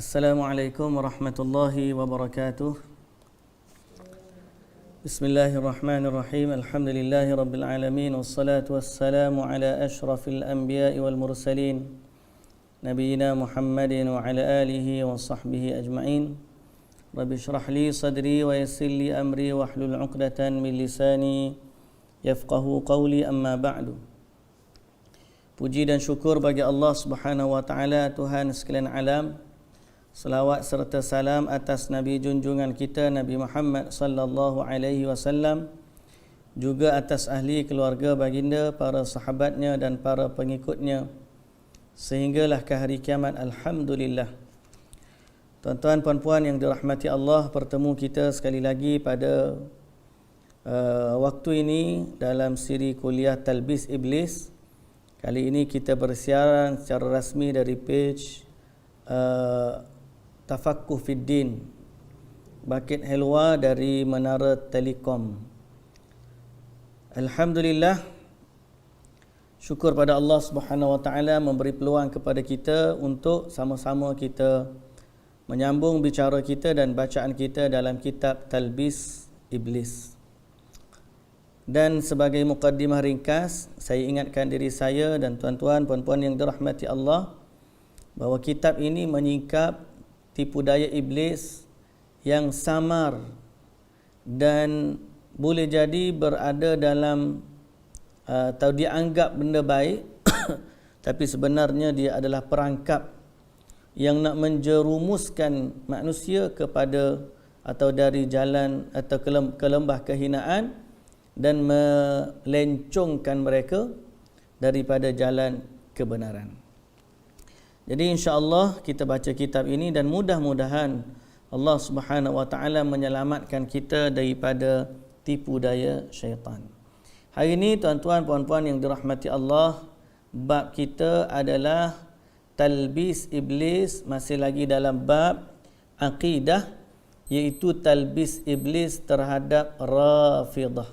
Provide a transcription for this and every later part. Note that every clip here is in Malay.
Assalamualaikum warahmatullahi wabarakatuh. Bismillahirrahmanirrahim. Alhamdulillahi rabbil alamin. Wassalatu wassalamu ala ashrafil anbiya'i wal mursalin, Nabiyyina Muhammadin wa ala alihi wa sahbihi ajma'in. Rabbi shrah li sadri wa yassir li amri wa hlul 'uqdatan min lisani yafqahu qawli, amma ba'du. Puji dan syukur bagi Allah Subhanahu wa taala, Tuhan sekalian alam. Selawat serta salam atas Nabi junjungan kita Nabi Muhammad sallallahu alaihi wasallam, juga atas ahli keluarga baginda, para sahabatnya dan para pengikutnya sehinggalah ke hari kiamat. Alhamdulillah. Tuan-tuan puan-puan yang dirahmati Allah, bertemu kita sekali lagi pada waktu ini dalam siri kuliah Talbis Iblis. Kali ini kita bersiaran secara rasmi dari page Tafaqquh Fid Din, Bakit Helwa dari Menara Telekom. Alhamdulillah, syukur pada Allah Subhanahu wa taala memberi peluang kepada kita untuk sama-sama kita menyambung bicara kita dan bacaan kita dalam kitab Talbis Iblis. Dan sebagai mukaddimah ringkas, saya ingatkan diri saya dan tuan-tuan puan-puan yang dirahmati Allah bahawa kitab ini menyingkap tipu daya iblis yang samar dan boleh jadi berada dalam atau dianggap benda baik tapi sebenarnya dia adalah perangkap yang nak menjerumuskan manusia kepada atau dari jalan atau ke lembah kehinaan dan melencongkan mereka daripada jalan kebenaran. Jadi insya-Allah kita baca kitab ini dan mudah-mudahan Allah Subhanahu wa taala menyelamatkan kita daripada tipu daya syaitan. Hari ini tuan-tuan puan-puan yang dirahmati Allah, bab kita adalah Talbis Iblis, masih lagi dalam bab akidah, iaitu talbis iblis terhadap Rafidah.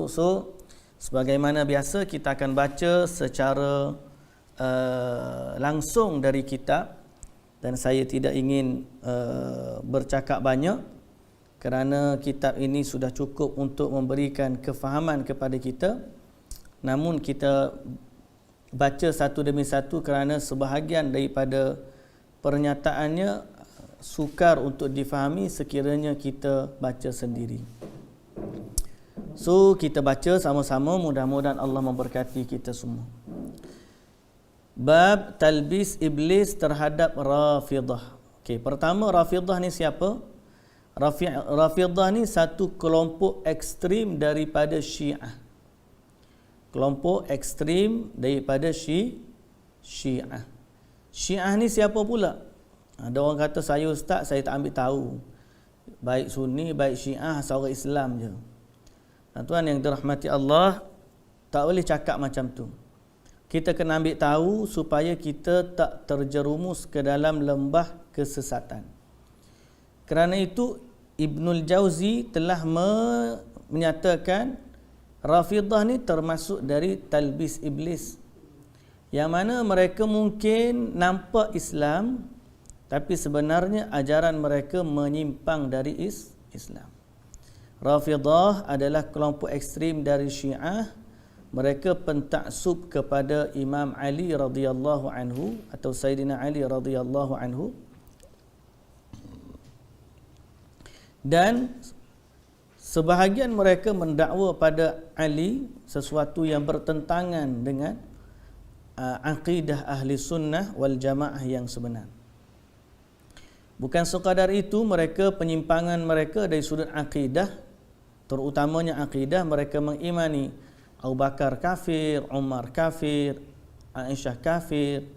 So sebagaimana biasa kita akan baca secara langsung dari kitab, dan saya tidak ingin bercakap banyak kerana kitab ini sudah cukup untuk memberikan kefahaman kepada kita. Namun kita baca satu demi satu kerana sebahagian daripada pernyataannya sukar untuk difahami sekiranya kita baca sendiri. So kita baca sama-sama, mudah-mudahan Allah memberkati kita semua. Bab Talbis Iblis terhadap Rafidah. Okey, pertama, Rafidah ni siapa? Rafidah ni satu kelompok ekstrim daripada Syiah. Kelompok ekstrim daripada Syiah. Syiah ni siapa pula? Ada orang kata, saya ustaz, saya tak ambil tahu. Baik Sunni, baik Syiah, asal orang Islam je. Tuan yang dirahmati Allah, tak boleh cakap macam tu. Kita kena ambil tahu supaya kita tak terjerumus ke dalam lembah kesesatan. Kerana itu Ibnul Jauzi telah menyatakan Rafidah ni termasuk dari Talbis Iblis, yang mana mereka mungkin nampak Islam tapi sebenarnya ajaran mereka menyimpang dari Islam. Rafidah adalah kelompok ekstrim dari Syiah. Mereka pentaksub kepada Imam Ali radhiyallahu anhu atau Sayyidina Ali radhiyallahu anhu, dan sebahagian mereka mendakwa pada Ali sesuatu yang bertentangan dengan akidah ahli sunnah wal jamaah yang sebenar. Bukan sekadar itu, mereka penyimpangan mereka dari sudut akidah, terutamanya akidah, mereka mengimani Abu Bakar kafir, Umar kafir, Aisyah kafir,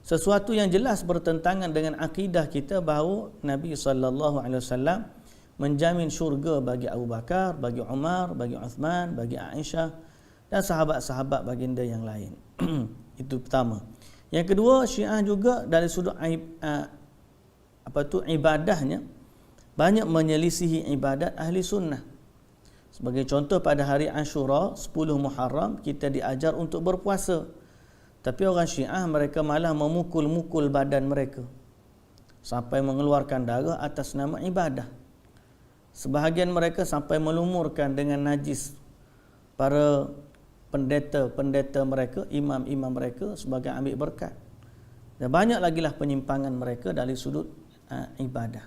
sesuatu yang jelas bertentangan dengan akidah kita bahawa Nabi SAW menjamin syurga bagi Abu Bakar, bagi Umar, bagi Uthman, bagi Aisyah dan sahabat-sahabat baginda yang lain. Itu pertama. Yang kedua, Syiah juga dari sudut ibadahnya banyak menyelisihi ibadat ahli sunnah. Sebagai contoh, pada hari Ashura 10 Muharram kita diajar untuk berpuasa. Tapi orang Syiah mereka malah memukul-mukul badan mereka sampai mengeluarkan darah atas nama ibadah. Sebahagian mereka sampai melumurkan dengan najis para pendeta-pendeta mereka, imam-imam mereka sebagai ambil berkat. Dan banyak lagi lah penyimpangan mereka dari sudut ibadah.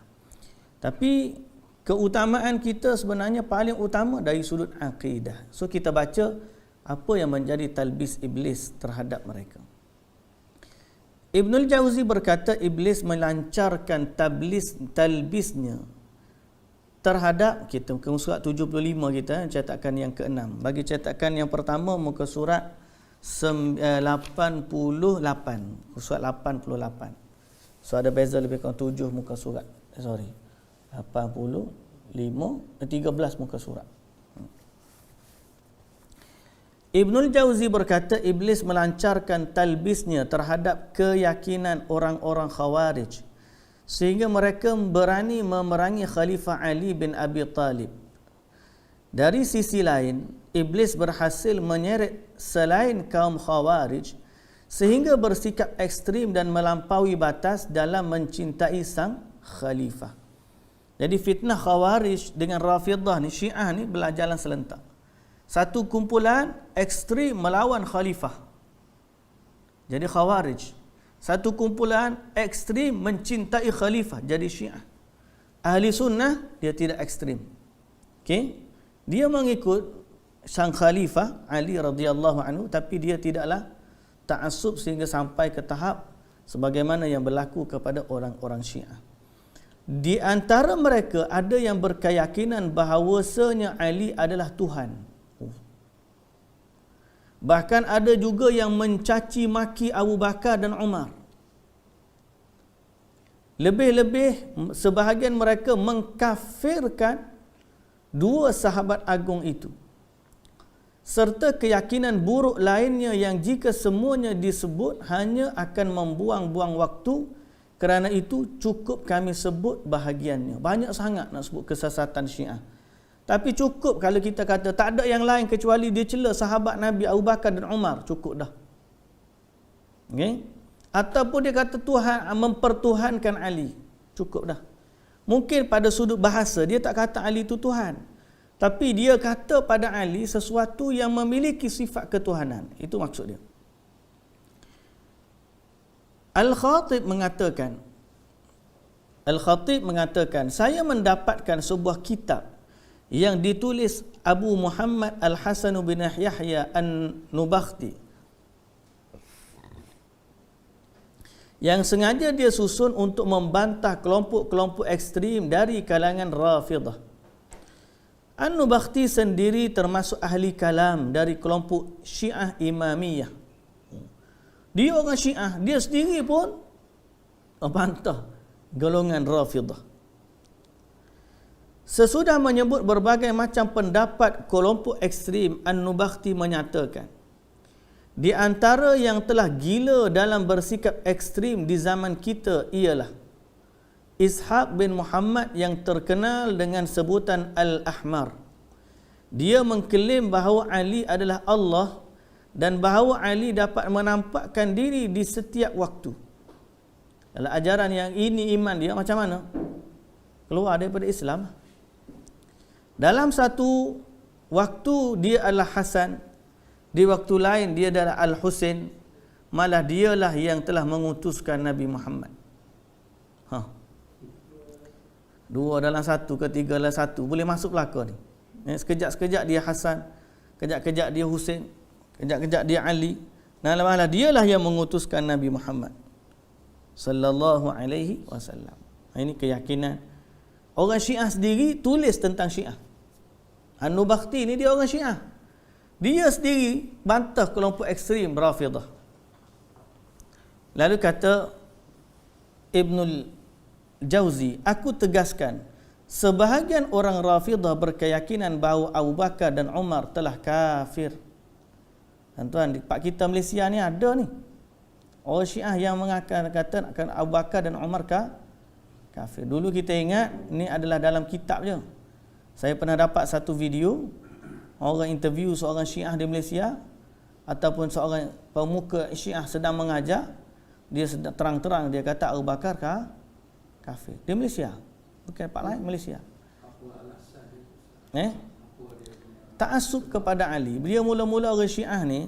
Tapi keutamaan kita sebenarnya paling utama dari sudut akidah. So kita baca apa yang menjadi talbis iblis terhadap mereka. Ibnul Jauzi berkata iblis melancarkan talbisnya terhadap kita muka surat 75 kita, cetakan yang ke-6. Bagi cetakan yang pertama muka surat 88, surat 88. So ada beza lebih kurang 7 muka surat. 13 muka surat. Ibnul Jauzi berkata iblis melancarkan talbisnya terhadap keyakinan orang-orang Khawarij sehingga mereka berani memerangi Khalifah Ali bin Abi Talib. Dari sisi lain, iblis berhasil menyeret selain kaum Khawarij sehingga bersikap ekstrim dan melampaui batas dalam mencintai sang khalifah. Jadi fitnah Khawarij dengan Rafidah ni, Syiah ni berjalan serentak. Satu kumpulan ekstrim melawan khalifah, jadi Khawarij. Satu kumpulan ekstrim mencintai khalifah, jadi Syiah. Ahli sunnah dia tidak ekstrim. Okey? Dia mengikut sang khalifah Ali radhiyallahu anhu, tapi dia tidaklah ta'assub sehingga sampai ke tahap sebagaimana yang berlaku kepada orang-orang Syiah. Di antara mereka ada yang berkeyakinan bahawasanya Ali adalah Tuhan. Bahkan ada juga yang mencaci maki Abu Bakar dan Umar. Lebih-lebih sebahagian mereka mengkafirkan dua sahabat agung itu. Serta keyakinan buruk lainnya yang jika semuanya disebut hanya akan membuang-buang waktu, kerana itu cukup kami sebut bahagiannya. Banyak sangat nak sebut kesesatan Syiah. Tapi cukup kalau kita kata tak ada yang lain kecuali dia cela sahabat Nabi Abu Bakar dan Umar, cukup dah. Okay? Ataupun dia kata Tuhan mempertuhankan Ali, cukup dah. Mungkin pada sudut bahasa dia tak kata Ali itu Tuhan, tapi dia kata pada Ali sesuatu yang memiliki sifat ketuhanan. Itu maksud dia. Al-Khatib mengatakan, saya mendapatkan sebuah kitab yang ditulis Abu Muhammad Al-Hasan bin Yahya An-Nubakhti, yang sengaja dia susun untuk membantah kelompok-kelompok ekstrim dari kalangan Rafidah. An-Nubakhti sendiri termasuk ahli kalam dari kelompok Syiah Imamiyah. Dia orang Syiah, dia sendiri pun membantah golongan Rafidah. Sesudah menyebut berbagai macam pendapat kelompok ekstrim, An-Nubakhti menyatakan, di antara yang telah gila dalam bersikap ekstrim di zaman kita ialah Ishaq bin Muhammad yang terkenal dengan sebutan Al-Ahmar. Dia mengklaim bahawa Ali adalah Allah dan bahawa Ali dapat menampakkan diri di setiap waktu. Dalam ajaran yang ini iman dia macam mana? Keluar daripada Islam. Dalam satu waktu dia adalah Hasan, di waktu lain dia adalah Al-Husain, malah dialah yang telah mengutuskan Nabi Muhammad. Dua dalam satu, ketiga dalam satu, boleh masuk belaka ni. Sekejap-sekejap dia Hasan, kejap-kejap dia Husain, kejap-kejap dia Ali, dan malah dialah yang mengutuskan Nabi Muhammad sallallahu alaihi wasallam. Ini keyakinan orang Syiah sendiri tulis tentang Syiah. An-Nubakhti ni dia orang Syiah. Dia sendiri bantah kelompok ekstrim Rafidah. Lalu kata Ibnul Jauzi, aku tegaskan, sebahagian orang Rafidah berkeyakinan bahawa Abu Bakar dan Umar telah kafir. Tuan-tuan, di tempat kita Malaysia ni ada ni orang Syiah yang mengatakan Abu Bakar dan Umar kafir. Dulu kita ingat ni adalah dalam kitab je. Saya pernah dapat satu video orang interview seorang Syiah di Malaysia. ataupun seorang pemuka Syiah sedang mengajar, dia sedang terang-terang dia kata Abu Bakar kafir. Dia Malaysia, bukan Pak lain, Malaysia. Ta'assub kepada Ali. Dia mula-mula orang Syiah ni,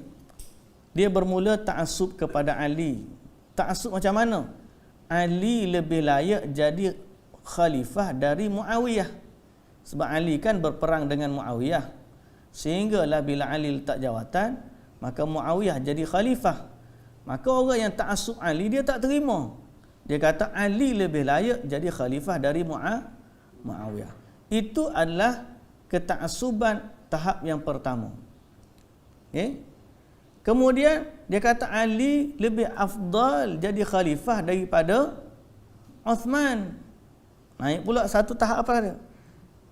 dia bermula ta'assub kepada Ali. Ta'assub macam mana? Ali lebih layak jadi khalifah dari Muawiyah. Sebab Ali kan berperang dengan Muawiyah. Sehinggalah bila Ali letak jawatan, maka Muawiyah jadi khalifah. Maka orang yang ta'assub Ali, dia tak terima. Dia kata Ali lebih layak jadi khalifah dari Muawiyah. Itu adalah keta'assuban tahap yang pertama. Okay? Kemudian dia kata Ali lebih afdal jadi khalifah daripada Uthman. Naik pula satu tahap apa dia?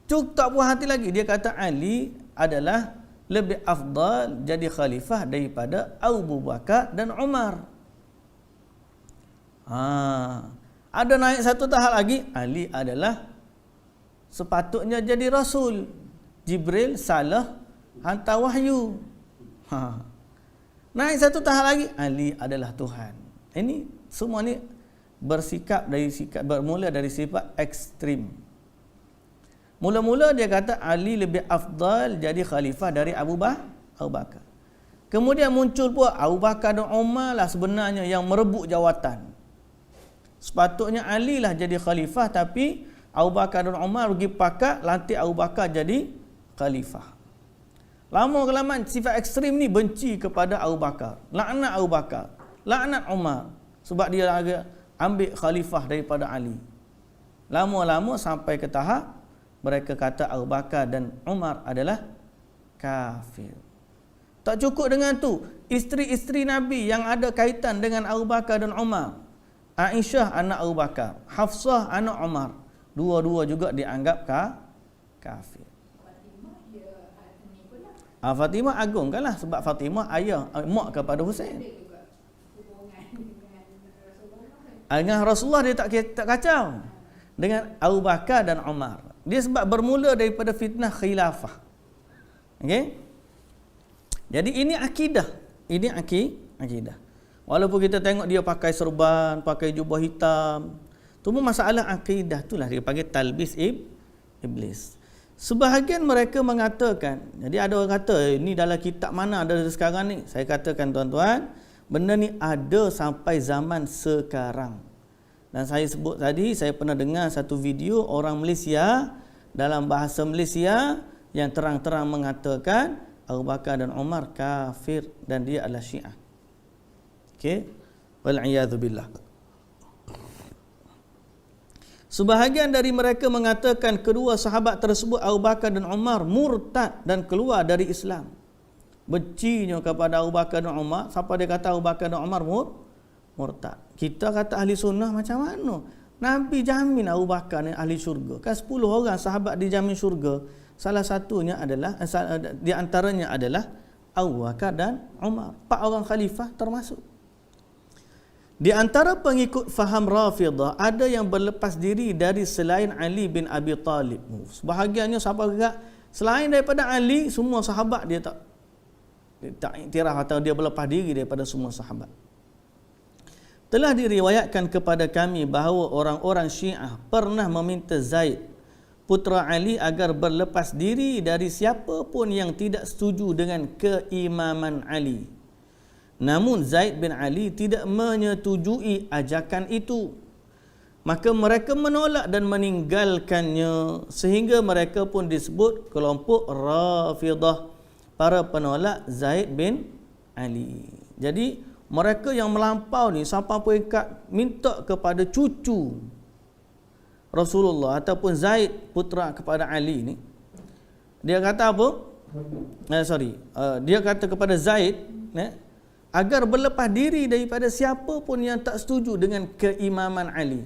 Cuk tak puas hati lagi. Dia kata Ali adalah lebih afdal jadi khalifah daripada Abu Bakar dan Umar. Ada naik satu tahap lagi. Ali adalah sepatutnya jadi Rasul. Jibril salah hantar wahyu. Naik satu tahap lagi, Ali adalah Tuhan. Ini semua ni bermula dari sifat ekstrim. Mula-mula dia kata Ali lebih afdal jadi khalifah dari Abu Bakar. Kemudian muncul pula Abu Bakar dan Umar lah sebenarnya yang merebut jawatan. Sepatutnya Ali lah jadi khalifah, tapi Abu Bakar dan Umar pergi pakat lantik Abu Bakar jadi khalifah. Lama-kelamaan sifat ekstrim ni benci kepada Abu Bakar. Laknat Abu Bakar. Laknat Umar. Sebab dia ambil khalifah daripada Ali. Lama-lama sampai ke tahap mereka kata Abu Bakar dan Umar adalah kafir. Tak cukup dengan tu, isteri-isteri Nabi yang ada kaitan dengan Abu Bakar dan Umar, Aisyah anak Abu Bakar, Hafsah anak Umar, dua-dua juga dianggap kafir. Fatimah agungkanlah sebab Fatimah ayah mak kepada Husain. Dengan Rasulullah dia tak kacau. Dengan Abu Bakar dan Umar. Dia sebab bermula daripada fitnah khilafah. Okey? Jadi ini akidah. Ini akidah. Walaupun kita tengok dia pakai serban, pakai jubah hitam, tu masalah akidah, itulah dia panggil talbis iblis. Sebahagian mereka mengatakan, jadi ada orang kata ini dalam kitab mana ada sekarang ni. Saya katakan tuan-tuan, benda ni ada sampai zaman sekarang. Dan saya sebut tadi, saya pernah dengar satu video orang Malaysia dalam bahasa Malaysia yang terang-terang mengatakan Abu Bakar dan Umar kafir dan dia adalah Syiah. Okey, wal'iyadzu billah. Sebahagian dari mereka mengatakan kedua sahabat tersebut Abu Bakar dan Umar murtad dan keluar dari Islam. Bencinya kepada Abu Bakar dan Umar, siapa dia kata Abu Bakar dan Umar murtad. Kita kata ahli sunnah macam mana? Nabi jamin Abu Bakar ni ahli syurga. Kan 10 orang sahabat dijamin syurga. Salah satunya adalah di antaranya adalah Abu Bakar dan Umar. 4 orang khalifah termasuk. Di antara pengikut faham Rafidah ada yang berlepas diri dari selain Ali bin Abi Talib. Sebahagiannya sahabat juga selain daripada Ali, semua sahabat dia tak iktiraf atau dia berlepas diri daripada semua sahabat. Telah diriwayatkan kepada kami bahawa orang-orang Syiah pernah meminta Zaid putra Ali agar berlepas diri dari siapa pun yang tidak setuju dengan keimaman Ali. Namun Zaid bin Ali tidak menyetujui ajakan itu. Maka mereka menolak dan meninggalkannya sehingga mereka pun disebut kelompok Rafidah, para penolak Zaid bin Ali. Jadi mereka yang melampau ni sampai peringkat minta kepada cucu Rasulullah ataupun Zaid putra kepada Ali ni. Dia kata apa? Dia kata kepada Zaid agar berlepas diri daripada siapa pun yang tak setuju dengan keimaman Ali.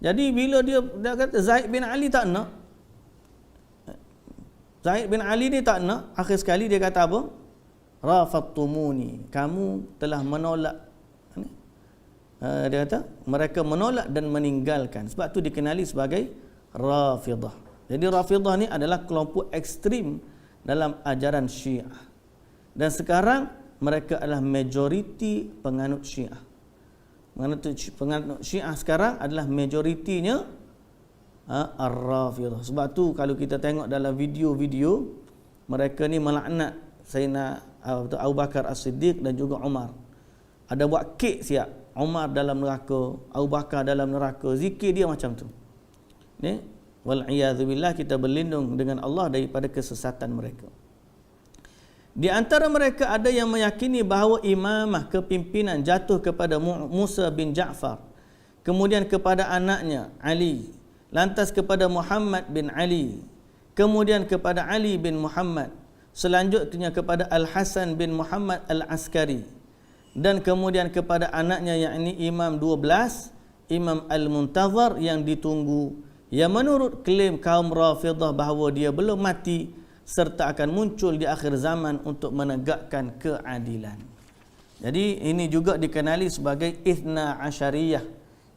Jadi bila dia kata Zaid bin Ali tak nak, Zaid bin Ali ni tak nak, akhir sekali dia kata apa? Rafattumuni, kamu telah menolak. Dia kata mereka menolak dan meninggalkan. Sebab tu dikenali sebagai Rafidah. Jadi Rafidah ni adalah kelompok ekstrim dalam ajaran Syiah. Dan sekarang mereka adalah majoriti penganut Syiah. Penganut Syiah sekarang adalah majoritinya Ar-Rafidhah. Sebab tu kalau kita tengok dalam video-video, mereka ni melaknat Sayyidina Abu Bakar As-Siddiq dan juga Umar. Ada buat kek siap, Umar dalam neraka, Abu Bakar dalam neraka, zikir dia macam tu. Ni wal'iyadzubillah, kita berlindung dengan Allah daripada kesesatan mereka. Di antara mereka ada yang meyakini bahawa imamah, kepimpinan jatuh kepada Musa bin Ja'far, kemudian kepada anaknya Ali, lantas kepada Muhammad bin Ali, kemudian kepada Ali bin Muhammad, selanjutnya kepada Al-Hasan bin Muhammad Al-Askari, dan kemudian kepada anaknya yakni Imam 12, Imam Al-Muntazar yang ditunggu, yang menurut klaim kaum Rafidhah bahawa dia belum mati serta akan muncul di akhir zaman untuk menegakkan keadilan. Jadi ini juga dikenali sebagai Ithna Asyariyah,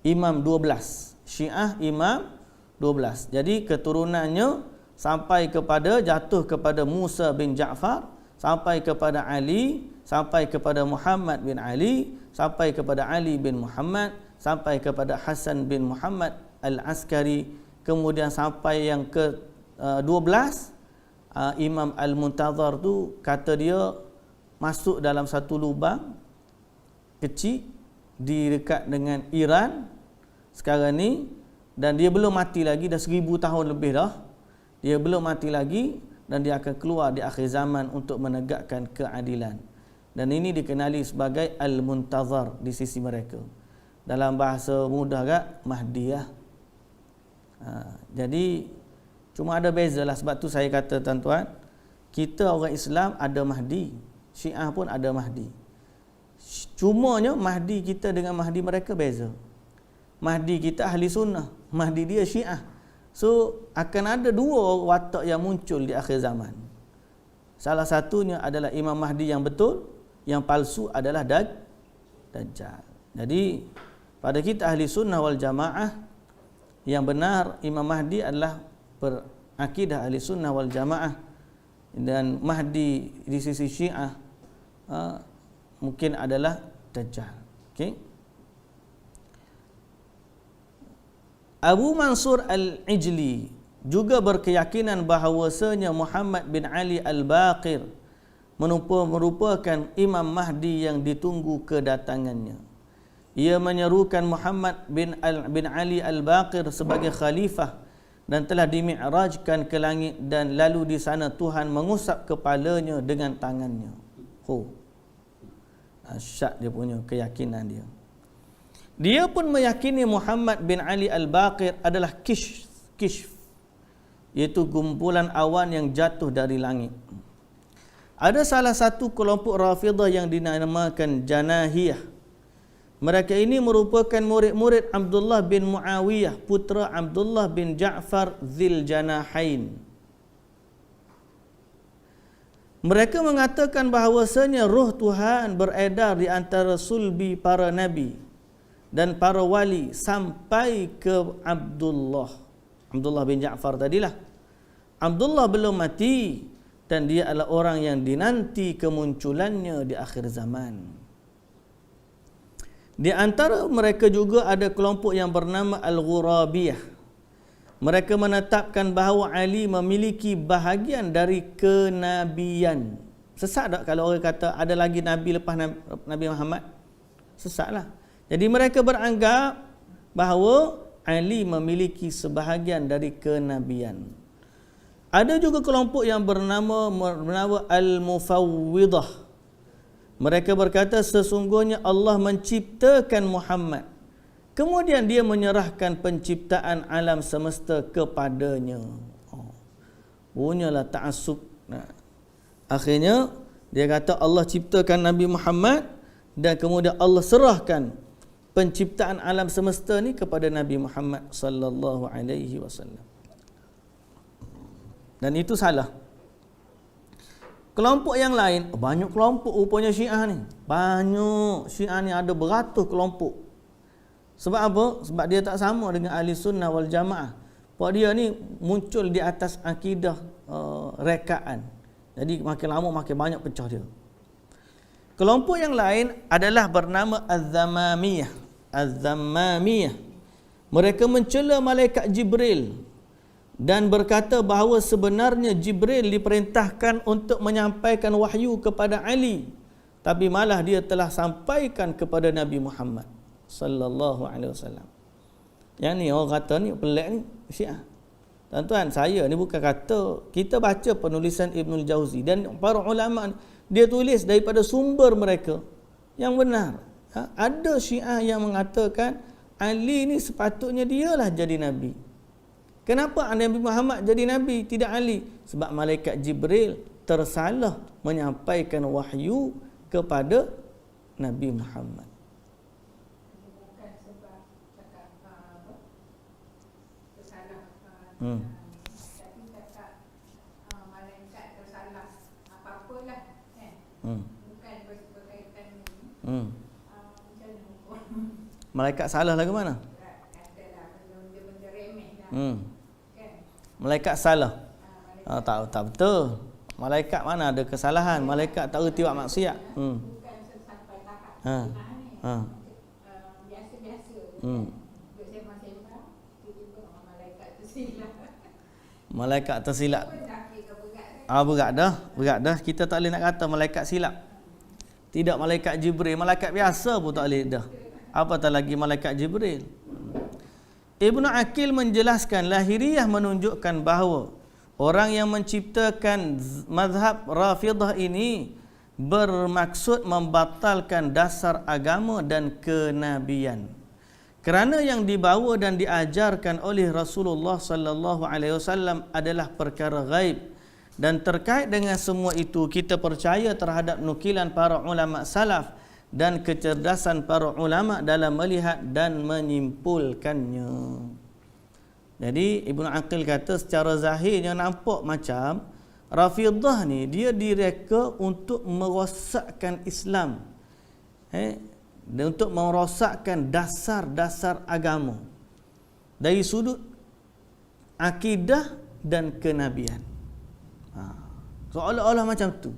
Imam 12. Syiah Imam 12. Jadi keturunannya sampai kepada jatuh kepada Musa bin Ja'far, sampai kepada Ali, sampai kepada Muhammad bin Ali, sampai kepada Ali bin Muhammad, sampai kepada Hasan bin Muhammad Al-Askari, kemudian sampai yang ke 12 Imam Al-Muntazar tu kata dia masuk dalam satu lubang kecil di dekat dengan Iran sekarang ni, dan dia belum mati lagi, dah 1000 tahun lebih dah. Dia belum mati lagi dan dia akan keluar di akhir zaman untuk menegakkan keadilan. Dan ini dikenali sebagai Al-Muntazar di sisi mereka. Dalam bahasa mudah agak Mahdiyah. Jadi cuma ada beza lah. Sebab tu saya kata tuan-tuan, kita orang Islam ada Mahdi, Syiah pun ada Mahdi. Cumanya Mahdi kita dengan Mahdi mereka beza. Mahdi kita ahli sunnah, Mahdi dia Syiah. So akan ada dua watak yang muncul di akhir zaman. Salah satunya adalah Imam Mahdi yang betul, yang palsu adalah Dajjal. Jadi pada kita ahli sunnah wal jamaah, yang benar Imam Mahdi adalah berakidah ahli sunnah wal jamaah, dan Mahdi di sisi Syiah mungkin adalah Dajjal. Okey. Abu Mansur Al-Ijli juga berkeyakinan bahawasanya Muhammad bin Ali Al-Baqir merupakan Imam Mahdi yang ditunggu kedatangannya. Ia menyerukan Muhammad bin Ali Al-Baqir sebagai khalifah dan telah dimi'rajkan ke langit, dan lalu di sana Tuhan mengusap kepalanya dengan tangannya. Syak dia punya keyakinan dia. Dia pun meyakini Muhammad bin Ali Al-Baqir adalah kishf, iaitu gumpulan awan yang jatuh dari langit. Ada salah satu kelompok Rafidhah yang dinamakan Janahiyah. Mereka ini merupakan murid-murid Abdullah bin Muawiyah, putra Abdullah bin Ja'far Dzil Janahain. Mereka mengatakan bahawasanya roh Tuhan beredar di antara sulbi para nabi dan para wali sampai ke Abdullah bin Ja'far tadilah. Abdullah belum mati dan dia adalah orang yang dinanti kemunculannya di akhir zaman. Di antara mereka juga ada kelompok yang bernama Al-Ghurabiyah. Mereka menetapkan bahawa Ali memiliki bahagian dari kenabian. Sesat tak kalau orang kata ada lagi Nabi lepas Nabi Muhammad? Sesatlah. Jadi mereka beranggap bahawa Ali memiliki sebahagian dari kenabian. Ada juga kelompok yang bernama Al-Mufawwidah. Mereka berkata sesungguhnya Allah menciptakan Muhammad, kemudian dia menyerahkan penciptaan alam semesta kepadanya. Punyalah ta'assub. Akhirnya dia kata Allah ciptakan Nabi Muhammad dan kemudian Allah serahkan penciptaan alam semesta ni kepada Nabi Muhammad sallallahu alaihi wasallam. Dan itu salah. Kelompok yang lain, banyak kelompok rupanya Syiah ni. Banyak Syiah ni, ada beratus kelompok. Sebab apa? Sebab dia tak sama dengan ahli sunnah wal jamaah. Sebab dia ni muncul di atas akidah rekaan. Jadi makin lama makin banyak pecah dia. Kelompok yang lain adalah bernama Az-Zamamiyah. Az-Zamamiyah. Mereka mencela malaikat Jibril dan berkata bahawa sebenarnya Jibril diperintahkan untuk menyampaikan wahyu kepada Ali, tapi malah dia telah sampaikan kepada Nabi Muhammad sallallahu alaihi wasallam. Yang ni orang kata ni pelik ni Syiah. Tuan-tuan, saya ni bukan kata, kita baca penulisan Ibnul Jauzi dan para ulama dia tulis daripada sumber mereka yang benar. Ada Syiah yang mengatakan Ali ni sepatutnya dialah jadi Nabi. Kenapa Nabi Muhammad jadi Nabi, tidak Ali? Sebab malaikat Jibril tersalah menyampaikan wahyu kepada Nabi Muhammad. Bukan sebab cakap tersalah, tapi cakap malaikat tersalah apa-apalah kan. Bukan berkaitan ini. Macam mana? Malaikat salah lagu mana? Katalah benda-benda remeh lah. Malaikat salah. Tak betul. Malaikat mana ada kesalahan? Malaikat tak reti buat maksiat. Bukan sampai tahap biasa-biasa. Saya masih tiba-tiba malaikat tersilap. Malaikat tersilap. Berat dah. Kita tak boleh nak kata malaikat silap. Tidak malaikat Jibril, malaikat biasa pun tak boleh dah. Apatah lagi malaikat Jibril. Ibnu Aqil menjelaskan lahiriah menunjukkan bahawa orang yang menciptakan mazhab Rafidah ini bermaksud membatalkan dasar agama dan kenabian. Kerana yang dibawa dan diajarkan oleh Rasulullah sallallahu alaihi wasallam adalah perkara ghaib, dan terkait dengan semua itu kita percaya terhadap nukilan para ulama salaf dan kecerdasan para ulama dalam melihat dan menyimpulkannya. Jadi Ibnu Aqil kata secara zahirnya nampak macam Rafidah ni dia direka untuk merosakkan Islam. Dan untuk merosakkan dasar-dasar agama dari sudut akidah dan kenabian. Seolah-olah macam tu.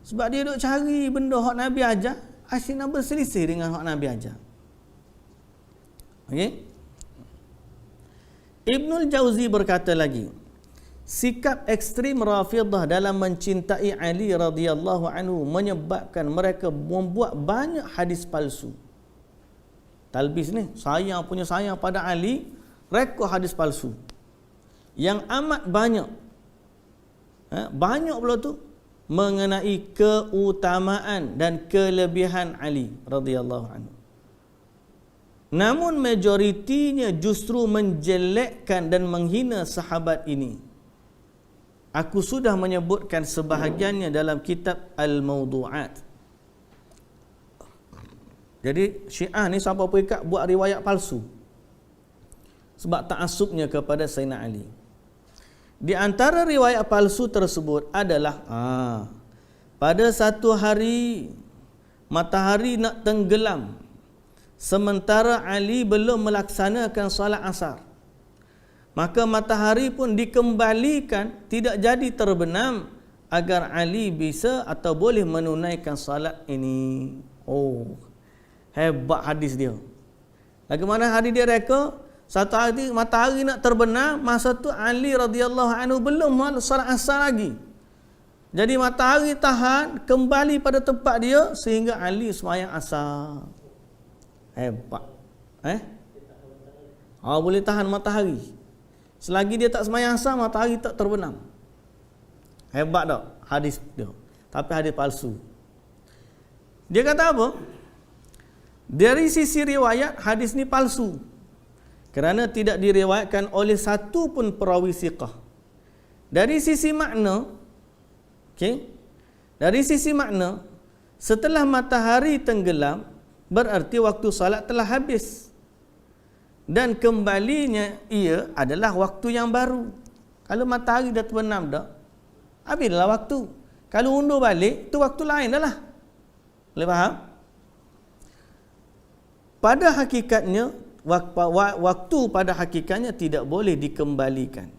Sebab dia duk cari benda hak Nabi ajar, asyik nak berselisih dengan hak Nabi ajar. Okey? Ibnul Jauzi berkata lagi, sikap ekstrim Rafidah dalam mencintai Ali radhiyallahu anhu menyebabkan mereka membuat banyak hadis palsu. Talbis ni, sayang pada Ali, rekod hadis palsu yang amat banyak. Banyak pula tu mengenai keutamaan dan kelebihan Ali radhiyallahu anhu. Namun majoritinya justru menjelekkan dan menghina sahabat ini. Aku sudah menyebutkan sebahagiannya dalam kitab Al-Mawdu'at. Jadi Syiah ni sampai peringkat buat riwayat palsu sebab ta'assubnya kepada Sayyidina Ali. Di antara riwayat palsu tersebut adalah pada satu hari matahari nak tenggelam sementara Ali belum melaksanakan solat asar, maka matahari pun dikembalikan tidak jadi terbenam agar Ali bisa atau boleh menunaikan solat ini. Oh, hebat hadis dia. Bagaimana hadis dia reka? Satu hari matahari nak terbenam, masa tu Ali radhiyallahu anhu belum solat asar lagi. Jadi matahari tahan kembali pada tempat dia sehingga Ali sembahyang asar. Hebat. Boleh tahan matahari. Selagi dia tak sembahyang asar, matahari tak terbenam. Hebat tak hadis dia. Tapi hadis palsu. Dia kata apa? Dari sisi riwayat, hadis ni palsu. Kerana tidak diriwayatkan oleh satu pun perawi siqah. Dari sisi makna, dari sisi makna, setelah matahari tenggelam, berarti waktu salat telah habis. Dan kembalinya ia adalah waktu yang baru. Kalau matahari dah terbenam dah, habislah waktu. Kalau undur balik, tu waktu lain dah lah. Boleh faham? Pada hakikatnya, waktu pada hakikatnya tidak boleh dikembalikan.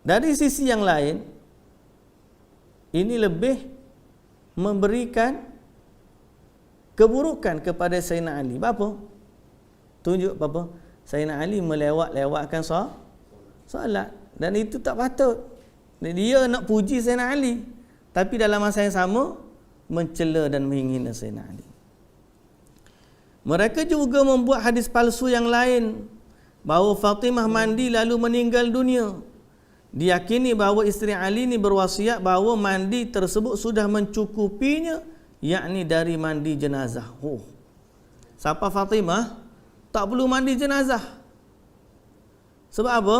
Dari sisi yang lain, ini lebih memberikan keburukan kepada Sayyidina Ali. Apa? Tunjuk apa? Sayyidina Ali melewat-lewatkan solat. Dan itu tak patut. Dia nak puji Sayyidina Ali, tapi dalam masa yang sama mencela dan menghina Sayyidina Ali. Mereka juga membuat hadis palsu yang lain, bahawa Fatimah mandi lalu meninggal dunia. Diyakini bahawa isteri Ali ini berwasiat bahawa mandi tersebut sudah mencukupinya, yakni dari mandi jenazah. Siapa Fatimah tak perlu mandi jenazah. Sebab apa?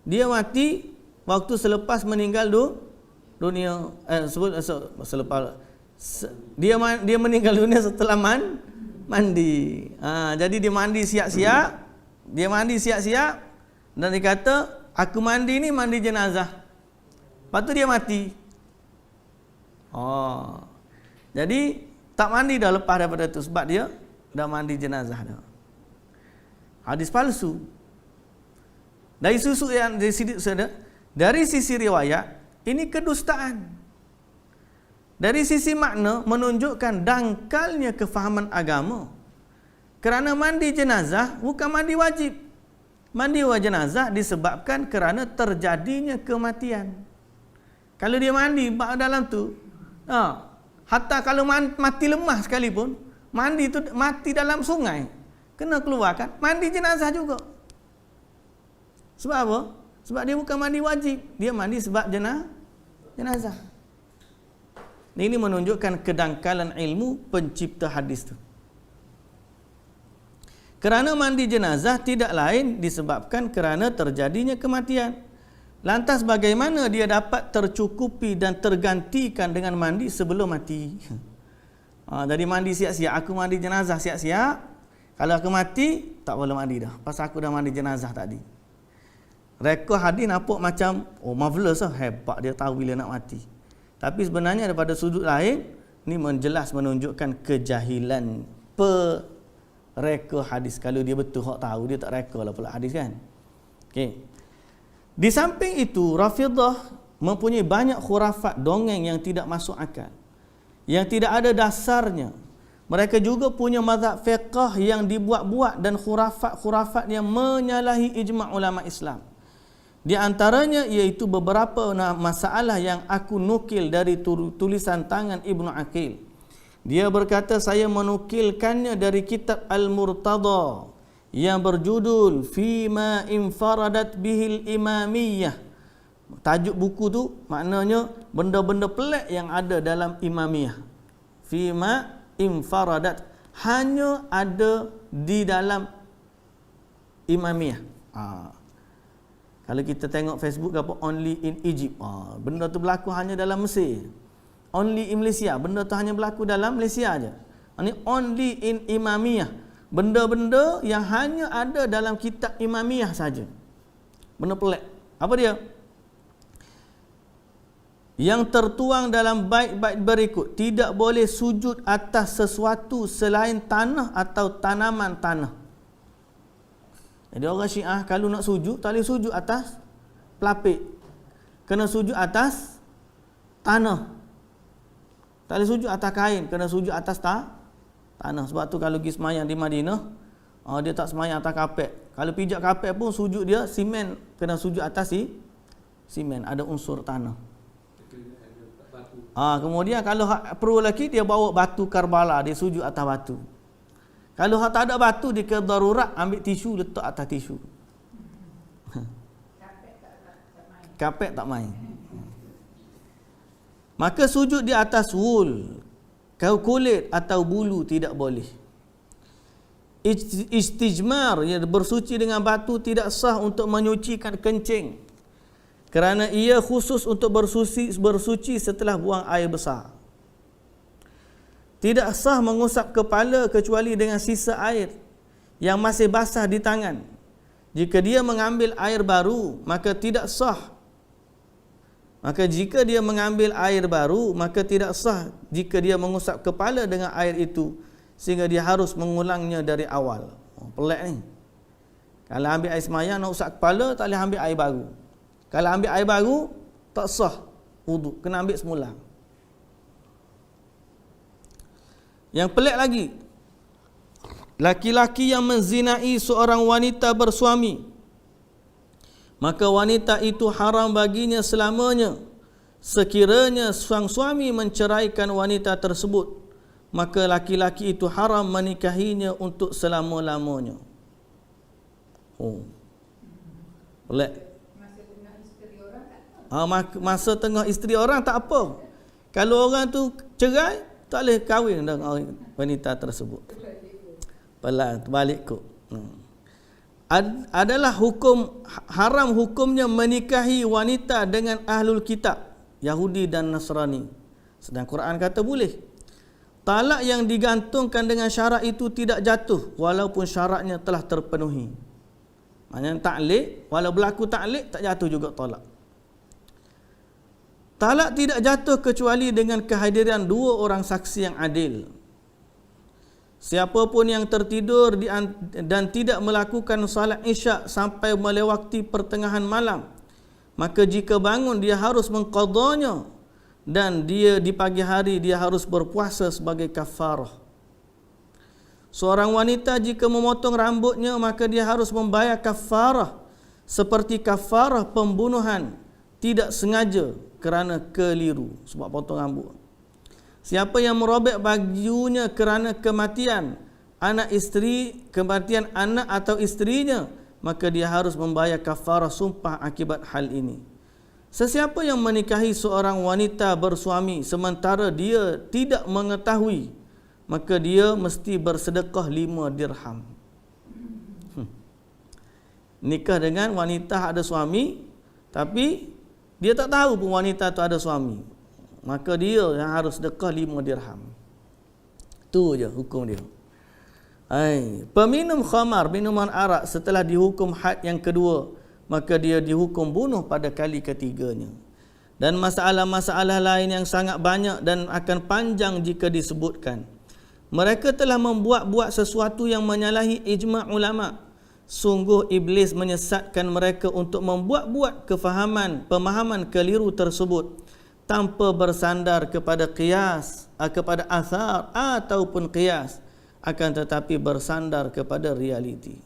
Dia mati waktu selepas meninggal dunia. Dia meninggal dunia setelah mandi. Jadi dia mandi siap-siap. Dan dia kata, aku mandi ni mandi jenazah. Lepas tu dia mati. Jadi tak mandi dah lepas daripada tu, sebab dia dah mandi jenazah dah. Hadis palsu. Dari sisi riwayat, ini kedustaan. Dari sisi makna, menunjukkan dangkalnya kefahaman agama. Kerana mandi jenazah bukan mandi wajib. Mandi jenazah disebabkan kerana terjadinya kematian. Kalau dia mandi dalam tu, hatta kalau mati lemah sekalipun, mandi tu mati dalam sungai, kena keluarkan, mandi jenazah juga. Sebab apa? Sebab dia bukan mandi wajib, dia mandi sebab jenazah. Ini menunjukkan kedangkalan ilmu pencipta hadis tu. Kerana mandi jenazah tidak lain disebabkan kerana terjadinya kematian. Lantas bagaimana dia dapat tercukupi dan tergantikan dengan mandi sebelum mati? Jadi mandi siap-siap, aku mandi jenazah siap-siap. Kalau aku mati, tak boleh mandi dah, pasal aku dah mandi jenazah tadi. Rekod hadis nampak macam marvelous lah, hebat dia tahu bila nak mati. Tapi sebenarnya daripada sudut lain, ni menjelas menunjukkan kejahilan reka hadis. Kalau dia betul hak tahu, dia tak reka lah pula hadis kan. Okey. Di samping itu, Rafidah mempunyai banyak khurafat dongeng yang tidak masuk akal, yang tidak ada dasarnya. Mereka juga punya mazhab fiqh yang dibuat-buat dan khurafat-khurafat yang menyalahi ijma' ulama Islam. Di antaranya iaitu beberapa masalah yang aku nukil dari tulisan tangan Ibnu Aqil. Dia berkata, saya menukilkannya dari kitab Al-Murtada yang berjudul Fima infaradat bihil imamiyah. Tajuk buku tu maknanya benda-benda pelik yang ada dalam imamiyah. Fima infaradat, hanya ada di dalam imamiyah. Kalau kita tengok Facebook apa, only in Egypt. Benda tu berlaku hanya dalam Mesir. Only in Malaysia, benda tu hanya berlaku dalam Malaysia aja. Ini only in imamiyah. Benda-benda yang hanya ada dalam kitab imamiyah saja. Benda pelik. Apa dia? Yang tertuang dalam bait-bait berikut, tidak boleh sujud atas sesuatu selain tanah atau tanaman tanah. Jadi orang Syiah kalau nak sujud, tak boleh sujud atas pelapik, kena sujud atas tanah. Tak boleh sujud atas kain, kena sujud atas tanah. Sebab tu kalau pergi semayang di Madinah, dia tak semayang atas kapet. Kalau pijak kapet pun sujud dia simen, kena sujud atas simen, ada unsur tanah. Kemudian kalau perlu lagi, dia bawa batu Karbala, dia sujud atas batu. Kalau tak ada batu, dia ke darurat, ambil tisu, letak atas tisu. Kapet tak main. Maka sujud di atas wul, kulit atau bulu tidak boleh. Istijmar, yang bersuci dengan batu, tidak sah untuk menyucikan kencing, kerana ia khusus untuk bersuci setelah buang air besar. Tidak sah mengusap kepala kecuali dengan sisa air yang masih basah di tangan. Jika dia mengambil air baru, maka tidak sah. Jika dia mengambil air baru, maka tidak sah jika dia mengusap kepala dengan air itu, sehingga dia harus mengulangnya dari awal. Pelik ni. Kalau ambil air semayang nak usap kepala, tak boleh ambil air baru. Kalau ambil air baru, tak sah. wuduk, kena ambil semula. Yang pelik lagi, laki-laki yang menzinai seorang wanita bersuami, maka wanita itu haram baginya selamanya. Sekiranya sang suami menceraikan wanita tersebut, maka laki-laki itu haram menikahinya untuk selama-lamanya. Pelik. Masa tengah isteri orang tak apa. Kalau orang tu cerai, tak boleh kahwin dengan wanita tersebut. Pelan, terbalik kot. Adalah hukum haram hukumnya menikahi wanita dengan ahlul kitab, Yahudi dan Nasrani. Sedang Quran kata boleh. Talak yang digantungkan dengan syarat itu tidak jatuh walaupun syaratnya telah terpenuhi. Maknanya taklid, walau berlaku taklid tak jatuh juga talak. Talak tidak jatuh kecuali dengan kehadiran dua orang saksi yang adil. Siapapun yang tertidur dan tidak melakukan salat isyak sampai melewati pertengahan malam, maka jika bangun dia harus mengqadanya, dan dia di pagi hari dia harus berpuasa sebagai kafarah. Seorang wanita jika memotong rambutnya, maka dia harus membayar kafarah seperti kafarah pembunuhan tidak sengaja kerana keliru sebab potong rambut. Siapa yang merobek bajunya kerana kematian anak atau isterinya, maka dia harus membayar kafarah sumpah akibat hal ini. Sesiapa yang menikahi seorang wanita bersuami sementara dia tidak mengetahui, maka dia mesti bersedekah 5 dirham. Nikah dengan wanita ada suami, tapi dia tak tahu pun wanita tu ada suami, maka dia yang harus sedekah 5 dirham. Tu je hukum dia. Peminum khamar, minuman arak, setelah dihukum had yang kedua, maka dia dihukum bunuh pada kali ketiganya. Dan masalah-masalah lain yang sangat banyak dan akan panjang jika disebutkan. Mereka telah membuat-buat sesuatu yang menyalahi ijma' ulama'. Sungguh iblis menyesatkan mereka untuk membuat-buat pemahaman keliru tersebut tanpa bersandar kepada qiyas, kepada athar ataupun qiyas, akan tetapi bersandar kepada realiti.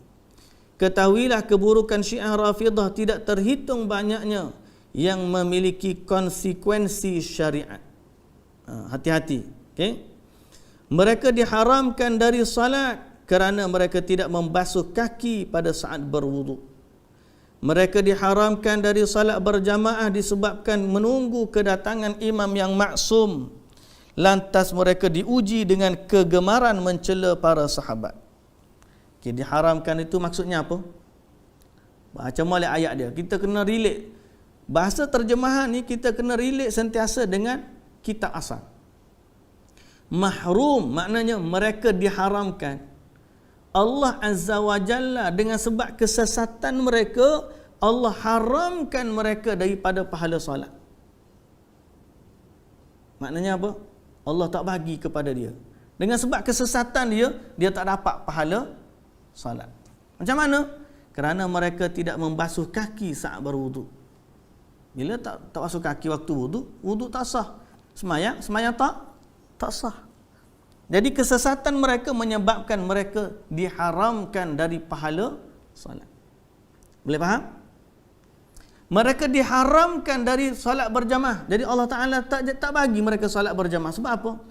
Ketahuilah keburukan Syiah Rafidah tidak terhitung banyaknya yang memiliki konsekuensi syariat. Hati-hati. Okay? Mereka diharamkan dari salat kerana mereka tidak membasuh kaki pada saat berwuduk. Mereka diharamkan dari salat berjamaah disebabkan menunggu kedatangan imam yang maksum. Lantas mereka diuji dengan kegemaran mencela para sahabat. Okay, diharamkan itu maksudnya apa? Baca molek ayat dia. Kita kena relate. Bahasa terjemahan ni kita kena relate sentiasa dengan kitab asal. Mahrum maknanya mereka diharamkan. Allah Azza wa Jalla dengan sebab kesesatan mereka, Allah haramkan mereka daripada pahala solat. Maknanya apa? Allah tak bagi kepada dia. Dengan sebab kesesatan dia tak dapat pahala salat. Macam mana? Kerana mereka tidak membasuh kaki saat berwuduk. Bila tak basuh kaki waktu wuduk tak sah. Semayang tak sah. Jadi kesesatan mereka menyebabkan mereka diharamkan dari pahala salat. Boleh faham? Mereka diharamkan dari salat berjamaah. Jadi Allah Ta'ala tak bagi mereka salat berjamaah. Sebab apa?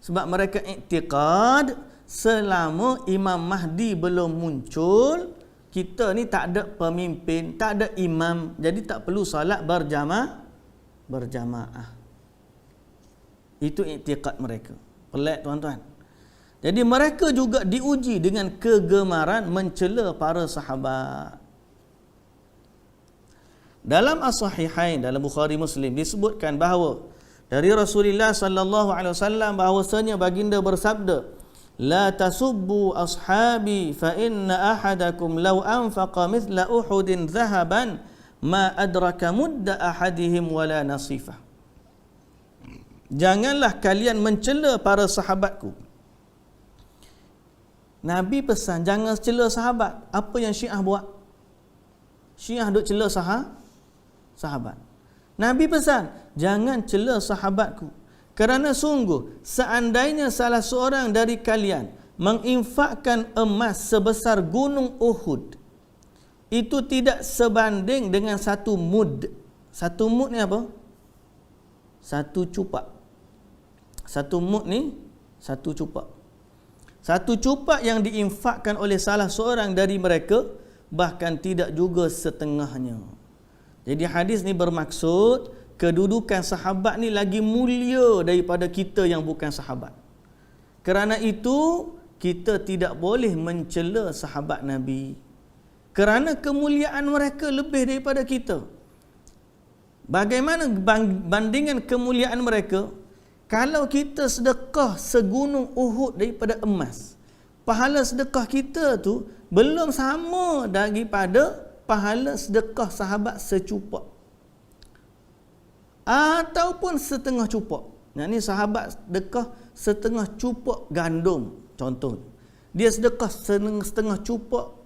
Sebab mereka iktiqad selama Imam Mahdi belum muncul, kita ni tak ada pemimpin, tak ada imam, jadi tak perlu salat berjamaah. Itu iktiqad mereka. Pelik tuan-tuan. Jadi mereka juga diuji dengan kegemaran mencela para sahabat. Dalam As-Sahihain, dalam Bukhari Muslim disebutkan bahawa dari Rasulullah sallallahu alaihi wasallam bahawasanya baginda bersabda, "La tasubbu ashabi fa inna ahadakum law anfaqa mithla Uhudin dhahaban ma adraka mudda ahadihim wala nasifah." Janganlah kalian mencela para sahabatku. Nabi pesan jangan cela sahabat. Apa yang Syiah buat? Syiah duk cela sahabat. Nabi pesan, jangan cela sahabatku. Kerana sungguh, seandainya salah seorang dari kalian menginfakkan emas sebesar gunung Uhud, itu tidak sebanding dengan satu mud. Satu mud ni apa? Satu cupak. Satu mud ni satu cupak. Satu cupak yang diinfakkan oleh salah seorang dari mereka, bahkan tidak juga setengahnya. Jadi hadis ni bermaksud kedudukan sahabat ni lagi mulia daripada kita yang bukan sahabat. Kerana itu kita tidak boleh mencela sahabat Nabi. Kerana kemuliaan mereka lebih daripada kita. Bagaimana bandingan kemuliaan mereka? Kalau kita sedekah segunung Uhud daripada emas, pahala sedekah kita tu belum sama daripada pahala sedekah sahabat secupak. Ataupun setengah cupak. Yang ni sahabat sedekah setengah cupak gandum, contoh. Dia sedekah setengah cupak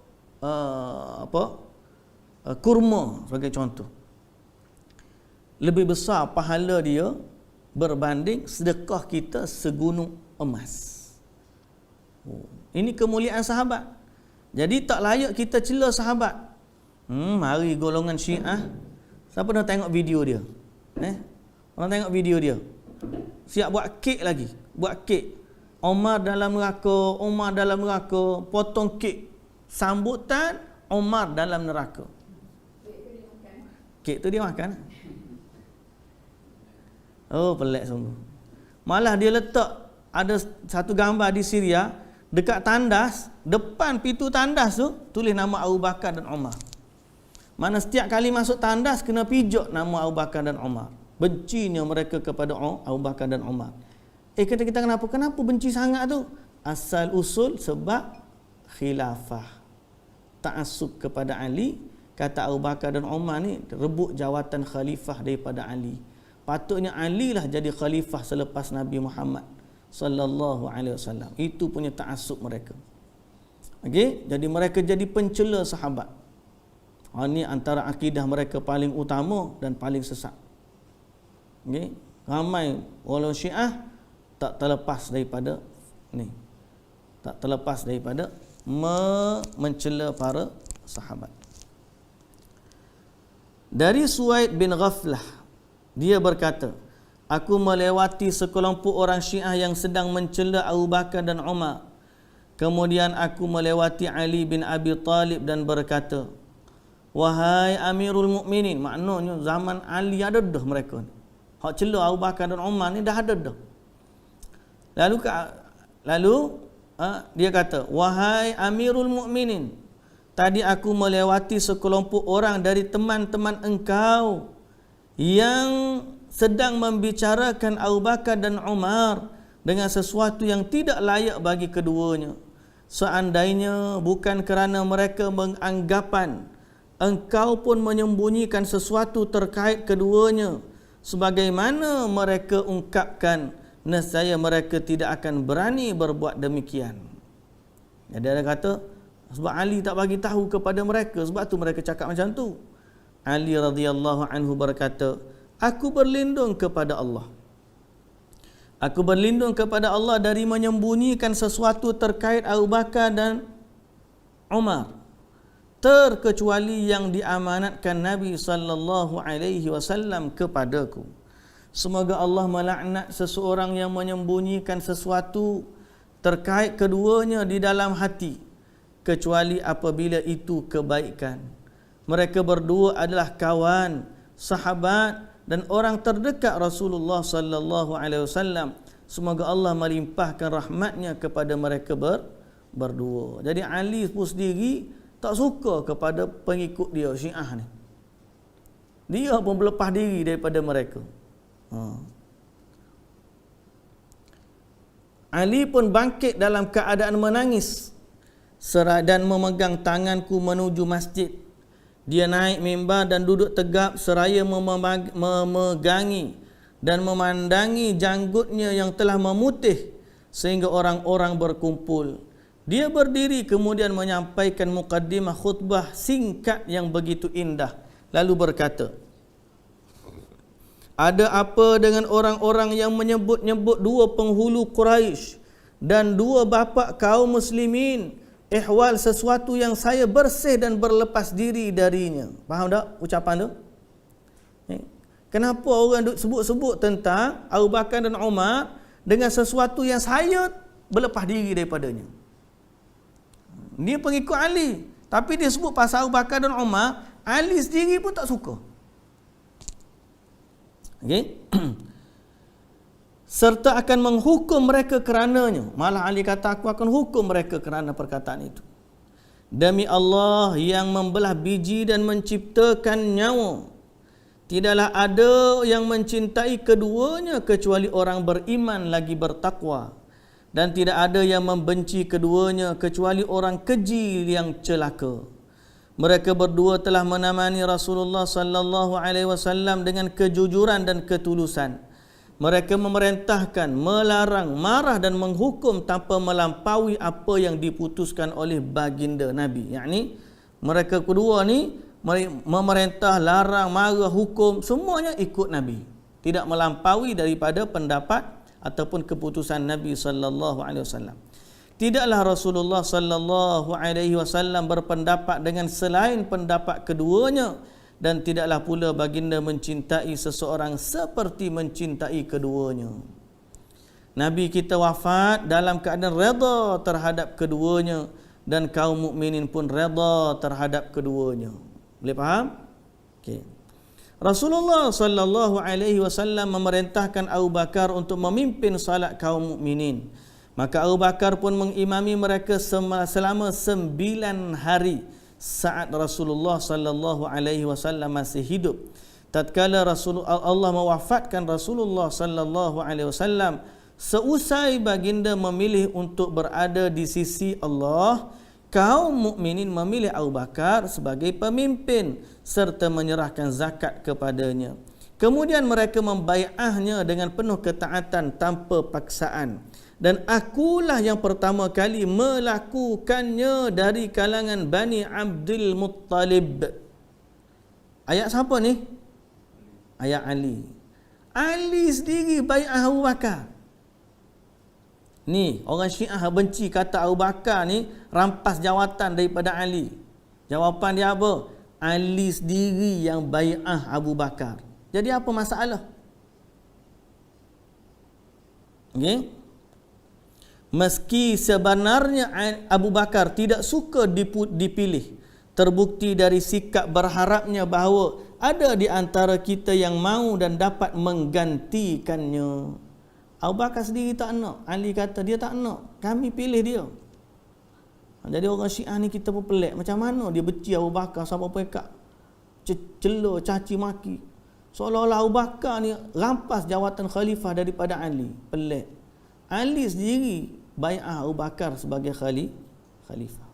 kurma sebagai contoh. Lebih besar pahala dia berbanding sedekah kita segunung emas. Ini kemuliaan sahabat. Jadi tak layak kita cela sahabat. Mari golongan Syiah. Siapa dah tengok video dia? Orang tengok video dia. Siap buat kek lagi. Buat kek. Omar dalam neraka, potong kek. Sambutan Omar dalam neraka. Kek tu dia makan. Oh, pelik sungguh. Malah dia letak ada satu gambar di Syria, dekat tandas, depan pintu tandas tu tulis nama Abu Bakar dan Umar. Mana setiap kali masuk tandas kena pijak nama Abu Bakar dan Umar. Bencinya mereka kepada Abu Bakar dan Umar. Kata kita kenapa benci sangat tu? Asal usul sebab khilafah. Ta'assub kepada Ali. Kata Abu Bakar dan Umar ni rebut jawatan khalifah daripada Ali. Patutnya Ali lah jadi khalifah selepas Nabi Muhammad sallallahu alaihi wasallam. Itu punya ta'assub mereka. Okey, jadi mereka jadi pencela sahabat. Ini antara akidah mereka paling utama dan paling sesat. Okey, ramai ulama Syiah tak terlepas daripada ni. Tak terlepas daripada mencela para sahabat. Dari Suwaid bin Ghaflah, dia berkata, aku melewati sekelompok orang Syiah yang sedang mencela Abu Bakar dan Umar. Kemudian aku melewati Ali bin Abi Talib dan berkata, wahai Amirul Mukminin, maknanya zaman Ali ada dah mereka ni. Hak cela Abu Bakar dan Umar ni dah ada dah. Lalu dia kata, wahai Amirul Mukminin, tadi aku melewati sekelompok orang dari teman-teman engkau yang sedang membicarakan Abu Bakar dan Umar dengan sesuatu yang tidak layak bagi keduanya. Seandainya bukan kerana mereka menganggapan engkau pun menyembunyikan sesuatu terkait keduanya, sebagaimana mereka ungkapkan, nescaya mereka tidak akan berani berbuat demikian. Jadi dia kata, sebab Ali tak bagi tahu kepada mereka, sebab tu mereka cakap macam tu. Ali radhiyallahu anhu berkata, aku berlindung kepada Allah. Aku berlindung kepada Allah dari menyembunyikan sesuatu terkait Abu Bakar dan Umar, terkecuali yang diamanatkan Nabi sallallahu alaihi wasallam kepadaku. Semoga Allah melaknat seseorang yang menyembunyikan sesuatu terkait keduanya di dalam hati, kecuali apabila itu kebaikan. Mereka berdua adalah kawan, sahabat dan orang terdekat Rasulullah sallallahu alaihi wasallam. Semoga Allah melimpahkan rahmatnya kepada mereka berdua. Jadi Ali pun sendiri tak suka kepada pengikut dia Syiah ni. Dia pun berlepas diri daripada mereka. Ali pun bangkit dalam keadaan menangis dan memegang tanganku menuju masjid. Dia naik mimbar dan duduk tegap seraya memegangi dan memandangi janggutnya yang telah memutih sehingga orang-orang berkumpul. Dia berdiri kemudian menyampaikan muqaddimah khutbah singkat yang begitu indah. Lalu berkata, Ada apa dengan orang-orang yang menyebut-nyebut dua penghulu Quraisy dan dua bapa kaum muslimin? Ihwal sesuatu yang saya bersih dan berlepas diri darinya. Faham tak ucapan tu? Kenapa orang sebut-sebut tentang Abu Bakar dan Umar dengan sesuatu yang saya berlepas diri daripadanya? Dia pengikut Ali, tapi dia sebut pasal Abu Bakar dan Umar, Ali sendiri pun tak suka. Okey. Serta akan menghukum mereka kerananya. Malah Ali kata, aku akan hukum mereka kerana perkataan itu. Demi Allah yang membelah biji dan menciptakan nyawa, tidaklah ada yang mencintai keduanya kecuali orang beriman lagi bertakwa, dan tidak ada yang membenci keduanya kecuali orang keji yang celaka. Mereka berdua telah menemani Rasulullah sallallahu alaihi wasallam dengan kejujuran dan ketulusan. Mereka memerintahkan, melarang, marah dan menghukum tanpa melampaui apa yang diputuskan oleh baginda Nabi. Yakni mereka kedua ni memerintah, larang, marah, hukum, semuanya ikut Nabi. Tidak melampaui daripada pendapat ataupun keputusan Nabi sallallahu alaihi wasallam. Tidaklah Rasulullah sallallahu alaihi wasallam berpendapat dengan selain pendapat keduanya, dan tidaklah pula baginda mencintai seseorang seperti mencintai keduanya. Nabi kita wafat dalam keadaan redha terhadap keduanya, dan kaum mukminin pun redha terhadap keduanya. Boleh faham? Okey. Rasulullah sallallahu alaihi wasallam memerintahkan Abu Bakar untuk memimpin salat kaum mukminin. Maka Abu Bakar pun mengimami mereka selama 9 hari saat Rasulullah sallallahu alaihi wasallam masih hidup. Tatkala Allah mewafatkan Rasulullah sallallahu alaihi wasallam, seusai baginda memilih untuk berada di sisi Allah, kaum mukminin memilih Abu Bakar sebagai pemimpin serta menyerahkan zakat kepadanya. Kemudian mereka membai'ahnya dengan penuh ketaatan tanpa paksaan. Dan akulah yang pertama kali melakukannya dari kalangan Bani Abdul Muttalib. Ayat siapa ni? Ayat Ali. Ali sendiri bai'ah Abu Bakar. Ni, orang Syiah benci kata Abu Bakar ni rampas jawatan daripada Ali. Jawapan dia apa? Ali sendiri yang bai'ah Abu Bakar. Jadi apa masalah? Okey. Meski sebenarnya Abu Bakar tidak suka dipilih, terbukti dari sikap berharapnya bahawa ada di antara kita yang mahu dan dapat menggantikannya. Abu Bakar sendiri tak nak. Ali kata dia tak nak, kami pilih dia. Jadi orang Syiah ni kita pun pelik. Macam mana dia benci Abu Bakar sampai pekat cela, caci maki, seolah-olah Abu Bakar ni rampas jawatan khalifah daripada Ali. Pelik. Ali sendiri bai'ah Abu Bakar sebagai khalifah.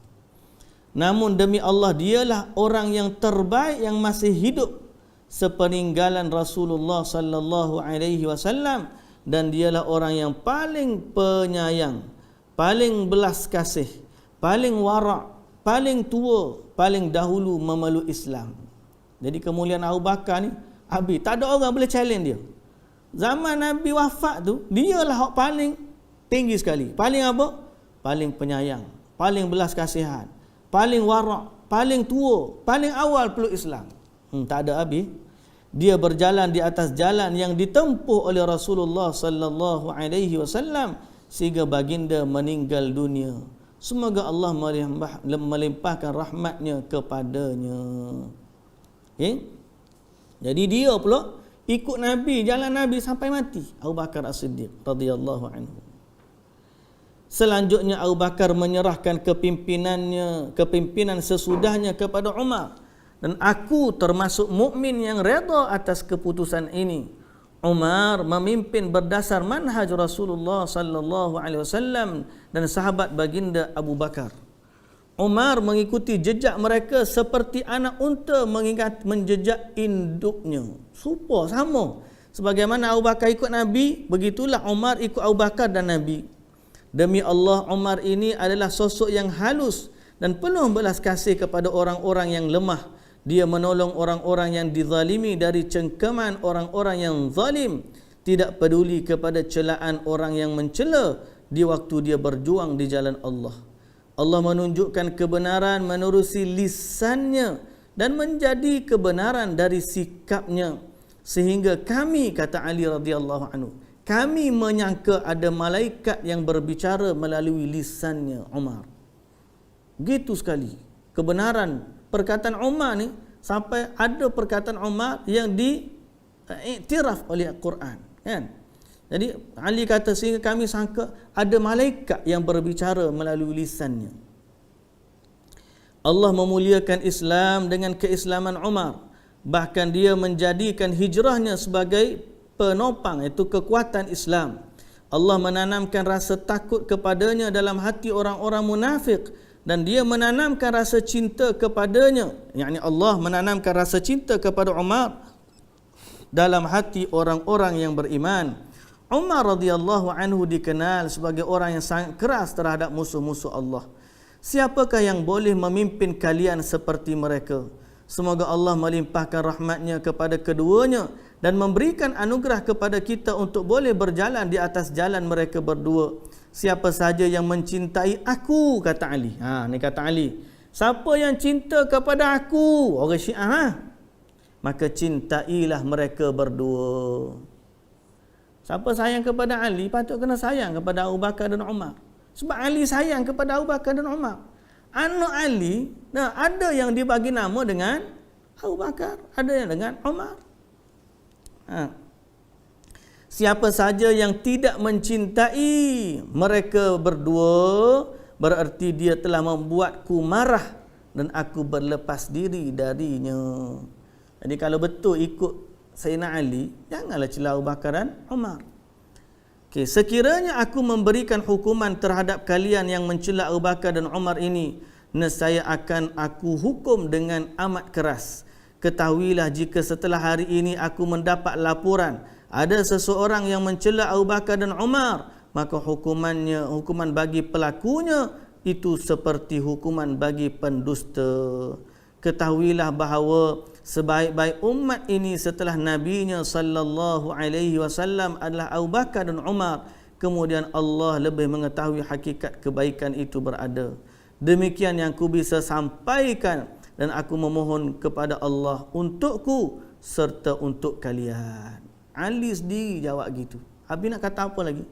Namun demi Allah, dialah orang yang terbaik yang masih hidup sepeninggalan Rasulullah sallallahu alaihi wasallam, dan dialah orang yang paling penyayang, paling belas kasih, paling wara', paling tua, paling dahulu memeluk Islam. Jadi kemuliaan Abu Bakar ni habis, tak ada orang boleh challenge dia. Zaman Nabi wafat tu, dialah hak paling tinggi sekali. Paling apa? Paling penyayang, paling belas kasihan, paling wara', paling tua, paling awal peluk Islam. Tak ada habis. Dia berjalan di atas jalan yang ditempuh oleh Rasulullah sallallahu alaihi wasallam sehingga baginda meninggal dunia. Semoga Allah melimpahkan rahmatnya kepadanya. Okay? Jadi dia pula ikut Nabi, jalan Nabi sampai mati. Abu Bakar As-Siddiq radhiyallahu anhu. Selanjutnya Abu Bakar menyerahkan kepimpinan sesudahnya kepada Umar, dan aku termasuk mukmin yang redha atas keputusan ini. Umar memimpin berdasar manhaj Rasulullah sallallahu alaihi wasallam dan sahabat baginda Abu Bakar. Umar mengikuti jejak mereka seperti anak unta menjejak induknya. Serupa, sama. Sebagaimana Abu Bakar ikut Nabi, begitulah Umar ikut Abu Bakar dan Nabi. Demi Allah, Umar ini adalah sosok yang halus dan penuh belas kasih kepada orang-orang yang lemah, Dia menolong orang-orang yang dizalimi dari cengkeman orang-orang yang zalim. Tidak peduli kepada celaan orang yang mencela di waktu dia berjuang di jalan Allah. Allah menunjukkan kebenaran menerusi lisannya dan menjadi kebenaran dari sikapnya. Sehingga kami, kata Ali radhiyallahu anhu, kami menyangka ada malaikat yang berbicara melalui lisannya Umar. Gitu sekali kebenaran perkataan Umar ni, sampai ada perkataan Umar yang diiktiraf oleh Al-Quran, kan? Jadi Ali kata sehingga kami sangka ada malaikat yang berbicara melalui lisannya. Allah memuliakan Islam dengan keislaman Umar. Bahkan dia menjadikan hijrahnya sebagai penopang, iaitu kekuatan Islam. Allah menanamkan rasa takut kepadanya dalam hati orang-orang munafik, dan dia menanamkan rasa cinta kepadanya, yakni Allah menanamkan rasa cinta kepada Umar dalam hati orang-orang yang beriman. Umar radhiyallahu anhu dikenal sebagai orang yang sangat keras terhadap musuh-musuh Allah. Siapakah yang boleh memimpin kalian seperti mereka? Semoga Allah melimpahkan rahmatnya kepada keduanya dan memberikan anugerah kepada kita untuk boleh berjalan di atas jalan mereka berdua. Siapa saja yang mencintai aku, kata Ali. Ni kata Ali. Siapa yang cinta kepada aku, orang Syiah, maka cintailah mereka berdua. Siapa sayang kepada Ali, patut kena sayang kepada Abu Bakar dan Umar. Sebab Ali sayang kepada Abu Bakar dan Umar. Anak Ali, ada yang dibagi nama dengan Abu Bakar, ada yang dengan Umar. Siapa saja yang tidak mencintai mereka berdua, berarti dia telah membuatku marah dan aku berlepas diri darinya. Jadi kalau betul ikut Sayyidina Ali, janganlah celah Abu Bakar dan Umar. Sekiranya aku memberikan hukuman terhadap kalian yang mencela Abu Bakar dan Umar ini, nescaya akan aku hukum dengan amat keras. Ketahuilah jika setelah hari ini aku mendapat laporan ada seseorang yang mencela Abu Bakar dan Umar, maka hukuman bagi pelakunya itu seperti hukuman bagi pendusta. Ketahuilah bahawa sebaik-baik umat ini setelah nabinya sallallahu alaihi wasallam adalah Abu Bakar dan Umar. Kemudian Allah lebih mengetahui hakikat kebaikan itu berada. Demikian yang ku bisa sampaikan, dan aku memohon kepada Allah untukku serta untuk kalian. Ali sendiri jawab gitu. Habis nak kata apa lagi?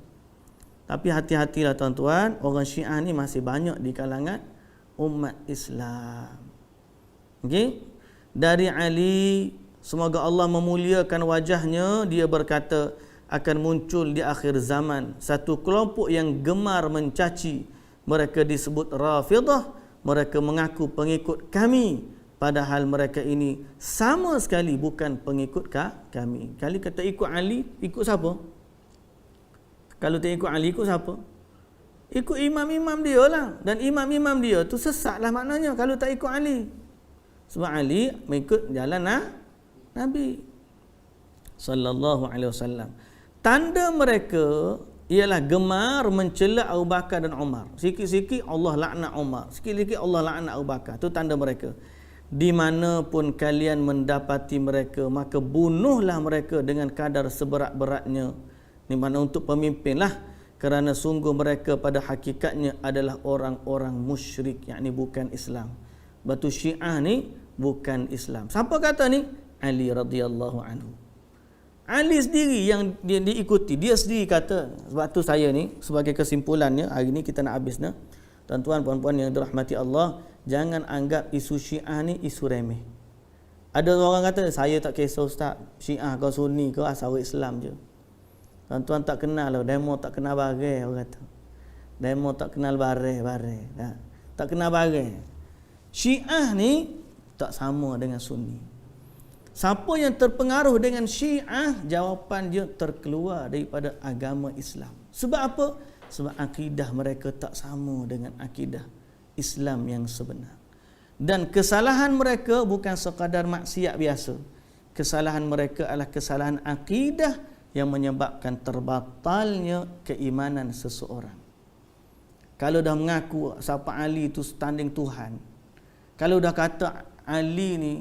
Tapi hati-hatilah tuan-tuan, orang Syiah ni masih banyak di kalangan umat Islam. Okey? Dari Ali, semoga Allah memuliakan wajahnya, dia berkata, akan muncul di akhir zaman satu kelompok yang gemar mencaci. Mereka disebut Rafidah. Mereka mengaku pengikut kami, padahal mereka ini sama sekali bukan pengikut kami. Kalau kata ikut Ali, ikut siapa? Kalau tak ikut Ali, ikut siapa? Ikut imam-imam dia lah. Dan imam-imam dia tu sesat lah maknanya kalau tak ikut Ali. Sebab Ali mengikut jalan Nabi sallallahu alaihi wasallam. Tanda mereka ialah gemar mencela Abu Bakar dan Umar. Sikit-sikit Allah laknat Umar, sikit-sikit Allah laknat Abu Bakar. Itu tanda mereka. Di mana pun kalian mendapati mereka, maka bunuhlah mereka dengan kadar seberat-beratnya. Ini mana untuk pemimpin lah, kerana sungguh mereka pada hakikatnya adalah orang-orang musyrik, yakni bukan Islam. Batu Syiah ni bukan Islam. Siapa kata ni? Ali radhiyallahu anhu. Ali sendiri yang dia diikuti, dia sendiri kata. Sebab tu saya ni sebagai kesimpulannya, hari ni kita nak habis dah. Tuan-tuan puan-puan yang dirahmati Allah, jangan anggap isu Syiah ni isu remeh. Ada orang kata, saya tak kisah ustaz, Syiah kau Sunni kau asal Islam je. Tuan-tuan tak kenal lah, demo tak kenal barai, orang kata. Demo tak kenal barai. Tak kenal barai. Syiah ni tak sama dengan Sunni. Siapa yang terpengaruh dengan Syiah, jawapan dia terkeluar daripada agama Islam. Sebab apa? Sebab akidah mereka tak sama dengan akidah Islam yang sebenar. Dan kesalahan mereka bukan sekadar maksiat biasa. Kesalahan mereka adalah kesalahan akidah yang menyebabkan terbatalnya keimanan seseorang. Kalau dah mengaku siapa Ali itu standing Tuhan, kalau dah kata Ali ni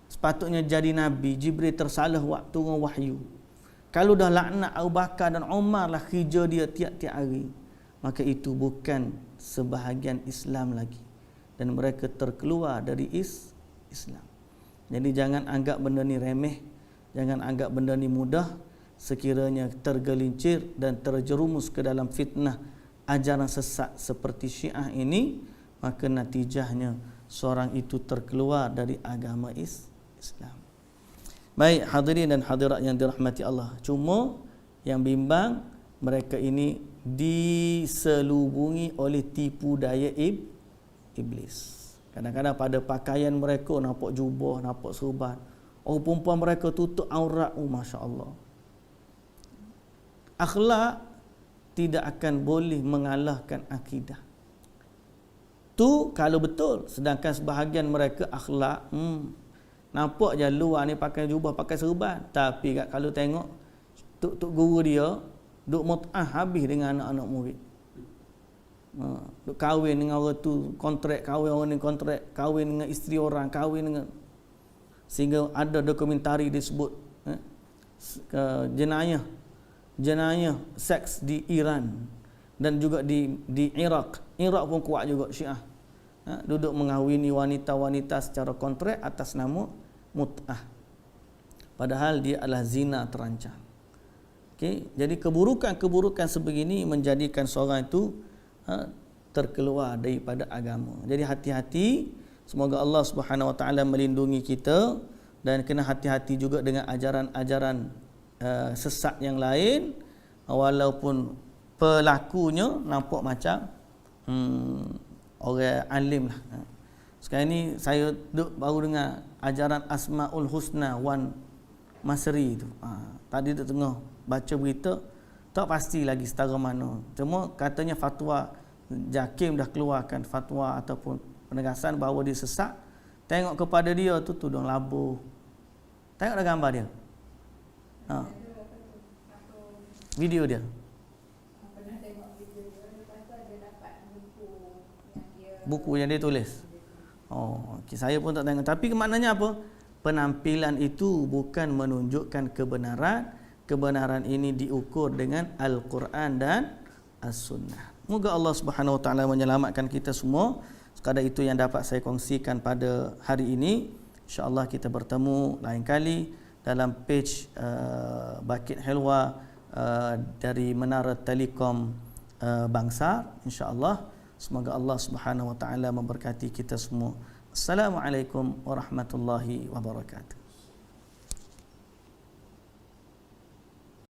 sepatutnya jadi Nabi, Jibril tersalah waktu turun wahyu. Kalau dah laknat Abu Bakar dan Umar lah kerja dia tiap-tiap hari, maka itu bukan sebahagian Islam lagi. Dan mereka terkeluar dari Islam. Jadi jangan anggap benda ni remeh, jangan anggap benda ni mudah. Sekiranya tergelincir dan terjerumus ke dalam fitnah ajaran sesat seperti Syiah ini, maka natijahnya seorang itu terkeluar dari agama Islam. Baik hadirin dan hadirat yang dirahmati Allah. Cuma yang bimbang, mereka ini diselubungi oleh tipu daya iblis. Kadang-kadang pada pakaian mereka nampak jubah, nampak serban. Orang perempuan mereka tutup aurat, masya-Allah. Akhlak tidak akan boleh mengalahkan akidah. Tu kalau betul. Sedangkan sebahagian mereka akhlak, nampak je luar ni pakai jubah, pakai serban. Tapi kalau tengok tok guru dia duk mut'ah habis dengan anak-anak murid. Duk kahwin dengan orang tu, kontrak kahwin orang ni, kontrak kahwin dengan isteri orang, kahwin dengan, sehingga ada dokumentari disebut jenayah seks di Iran dan juga di Iraq. Iraq pun kuat juga Syiah. Duduk mengahwini wanita-wanita secara kontrak atas nama mut'ah. Padahal dia adalah zina terancam. Okey, jadi keburukan-keburukan sebegini menjadikan seorang itu terkeluar daripada agama. Jadi hati-hati, semoga Allah Subhanahu Wa Taala melindungi kita, dan kena hati-hati juga dengan ajaran-ajaran sesat yang lain, walaupun pelakunya nampak macam orang alim lah. Sekarang ni saya baru dengar ajaran Asmaul Husna Wan Masri tu. Tadi tu tengah baca berita, tak pasti lagi setara mana. Cuma katanya fatwa JAKIM dah keluarkan fatwa ataupun penegasan bahawa dia sesat. Tengok kepada dia tu tudung labuh. Tengok dah gambar dia. Video dia. Pernah tengok video dia, lepas tu ada dapat buku yang dia tulis. Okay, saya pun tak tengok. Tapi maknanya apa? Penampilan itu bukan menunjukkan kebenaran. Kebenaran ini diukur dengan Al-Quran dan As-Sunnah. Moga Allah Subhanahu Wa Taala menyelamatkan kita semua. Sekadar itu yang dapat saya kongsikan pada hari ini. InsyaAllah kita bertemu lain kali dalam page Bakit Helwa dari Menara Telekom Bangsar. InsyaAllah. Semoga Allah Subhanahu Wa Taala memberkati kita semua. Assalamualaikum warahmatullahi wabarakatuh.